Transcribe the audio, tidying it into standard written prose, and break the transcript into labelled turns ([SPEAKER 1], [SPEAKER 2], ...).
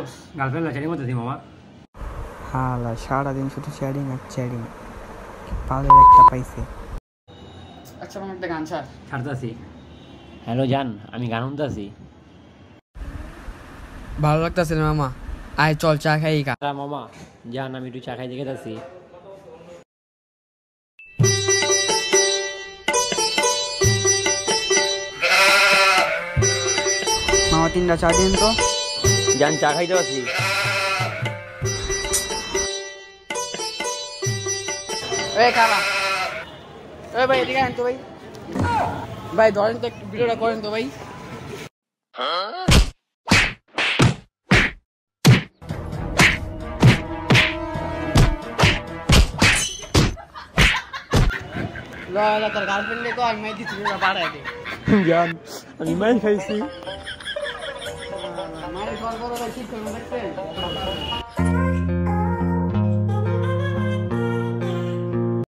[SPEAKER 1] করছস?
[SPEAKER 2] Girlfriend chatting করতেছি মামা।
[SPEAKER 3] হালা সারাদিন শুধু চ্যাটিং আর চ্যাটিং, পালের একটা পাইছে।
[SPEAKER 1] আচ্ছা মামা একটা গান ছাড়।
[SPEAKER 2] ছাড়তাছি। হ্যালো জান, আমি গান শুনতাছি।
[SPEAKER 3] ভালো লাগতেছে না মামা, আয় চল চা খাই।
[SPEAKER 2] মামা জান, আমি একটু চা খাই দেখে যাচ্ছি।
[SPEAKER 3] মামা 3টা চা দিন তো।
[SPEAKER 2] জান চা খাইতে আছি।
[SPEAKER 1] এই খালা, এই ভাই এদিকে আন তো ভাই। ভাই ধরেন তো একটু ভিডিওটা করেন তো ভাই। লা তোর গার্লফ্রেন্ডে তো আমি দিছি না পাড়ায় দে।
[SPEAKER 2] জান আমি মাই খাইছি।
[SPEAKER 1] মানে সর্বদা ঠিক করে দেখছেন।